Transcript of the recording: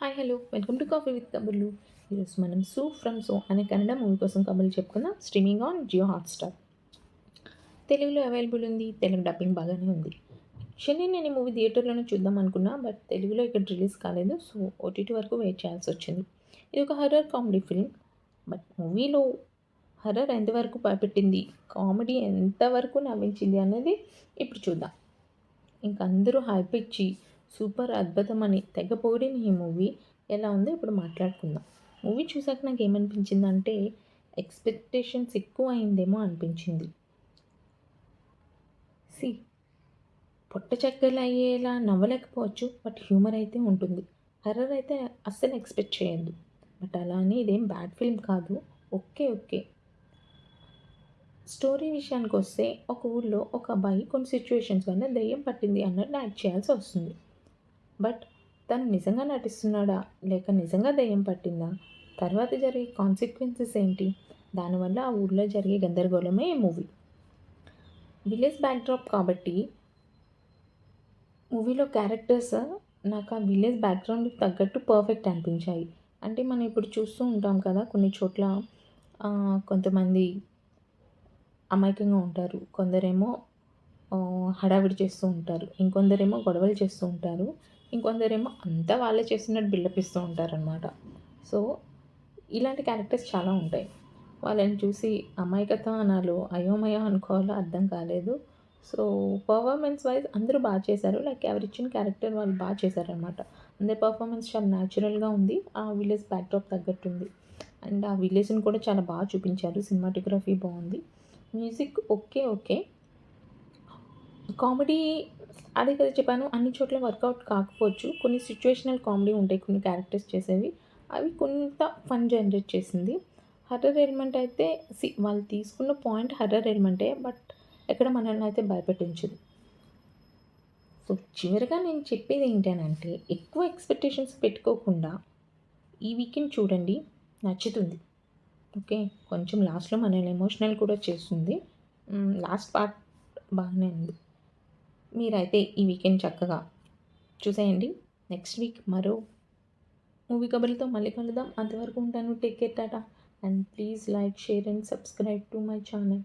Hi hello welcome to coffee with కబుర్లు. ఈరోజు మనం సూ ఫ్రమ్ సో అనే కన్నడ మూవీ కోసం కబుర్లు చెప్పుకుందాం. Streaming on Jio Hotstar. తెలుగులో అవైలబుల్ ఉంది. తెలుగు డబ్బింగ్ బాగానే ఉంది. యాక్చువల్లీ నేను ఈ మూవీ థియేటర్‌లోనే చూద్దాం అనుకున్నా. బట్ తెలుగులో ఇక్కడ రిలీజ్ కాలేదు. సో ఓటీటీ వరకు వెయిట్ చేయాల్సొచ్చింది. ఇది ఒక హర్రర్ కామెడీ ఫిల్మ్. బట్ మూవీలో హర్రర్ ఎంతవరకు భయపెట్టింది, కామెడీ ఎంతవరకు నవ్వించింది అనేది ఇప్పుడు చూద్దాం. ఇంక అందరూ హైప్ ఇచ్చి సూపర్ అద్భుతమని తెగ పొగిడిన ఈ మూవీ ఎలా ఉందో ఇప్పుడు మాట్లాడుకుందాం. మూవీ చూసాక నాకేమనిపించిందంటే ఎక్స్‌పెక్టేషన్స్ ఎక్కువ అయిందేమో అనిపించింది. సీ పొట్ట చెక్కలయ్యేలా నవ్వలేకపోవచ్చు. బట్ హ్యూమర్ అయితే ఉంటుంది. హర్రర్ అయితే అస్సలు ఎక్స్‌పెక్ట్ చేయొద్దు. బట్ అలా అని ఇదేం బ్యాడ్ ఫిల్మ్ కాదు. ఓకే. ఓకే. స్టోరీ విషయానికొస్తే ఒక ఊర్లో ఒక అబ్బాయి కొన్ని సిట్యుయేషన్స్ వల్ల దెయ్యం పట్టింది అన్నట్టు యాక్ట్ చేయాల్సి వస్తుంది. బట్ తను నిజంగా నటిస్తున్నాడా? లేక నిజంగా దెయ్యం పట్టిందా? తర్వాత జరిగే కాన్సిక్వెన్సెస్ ఏంటి? దానివల్ల ఆ ఊర్లో జరిగే గందరగోళమే ఈ మూవీ. విలేజ్ బ్యాక్‌డ్రాప్ కాబట్టి మూవీలో క్యారెక్టర్స్ నాకు ఆ విలేజ్ బ్యాక్‌గ్రౌండ్‌కి తగ్గట్టు పర్ఫెక్ట్ అనిపించాయి. అంటే మనం ఇప్పుడు చూస్తూ ఉంటాం కదా! కొన్ని చోట్ల కొంతమంది అమాయకంగా ఉంటారు. కొందరేమో హడావిడి చేస్తూ ఉంటారు. ఇంకొందరేమో గొడవలు చేస్తూ ఉంటారు. ఇంకొందరేమో అంతా వాళ్ళే చేస్తున్నట్టు బిల్డప్ ఇస్తూ ఉంటారనమాట. సో, ఇలాంటి క్యారెక్టర్స్ చాలా ఉంటాయి. వాళ్ళని చూసి అమాయకత అనాలో, అయోమయ అనుకోవాలో అర్థం కాలేదు. సో, పర్ఫార్మెన్స్ వైస్ అందరూ చేశారు. లైక్ ఎవరిచ్చిన క్యారెక్టర్ వాళ్ళు చేశారనమాట. అందరి పర్ఫార్మెన్స్ చాలా న్యాచురల్‌గా ఉంది. ఆ విలేజ్ బ్యాక్‌డ్రాప్ తగ్గట్టుంది. అండ్ ఆ విలేజ్‌ని కూడా చాలా చూపించారు. సినిమాటోగ్రఫీ బావుంది. Music okay. ఓకే. కామెడీ అదే కదా చెప్పాను. అన్ని చోట్ల వర్కౌట్ కాకపోవచ్చు. కొన్ని సిట్యుయేషనల్ కామెడీ ఉంటాయి. కొన్ని క్యారెక్టర్స్ చేసేవి. అవి కొంత ఫన్ జనరేట్ చేసింది. హర్రర్ ఎలిమెంట్ అయితే వాళ్ళు తీసుకున్న పాయింట్ హర్రర్ ఎలిమెంటే. బట్ ఎక్కడ మనల్నయితే భయపెట్టించదు. సో, చివరగా నేను చెప్పేది ఏంటనంటే ఎక్కువ ఎక్స్‌పెక్టేషన్స్ పెట్టుకోకుండా ఈ వీకెండ్ చూడండి. నచ్చుతుంది. ఓకే. కొంచెం లాస్ట్‌లో మనల్ని ఎమోషనల్ కూడా చేస్తుంది. లాస్ట్ పార్ట్ బాగానే ఉంది. మీరైతే ఈ వీకెండ్ చక్కగా చూసేయండి. నెక్స్ట్ వీక్ మరో మూవీ కబుర్లతో మళ్ళీ కలుద్దాం. అంతవరకు ఉంటాను. Take care. Tata. And please like, share and subscribe to my channel.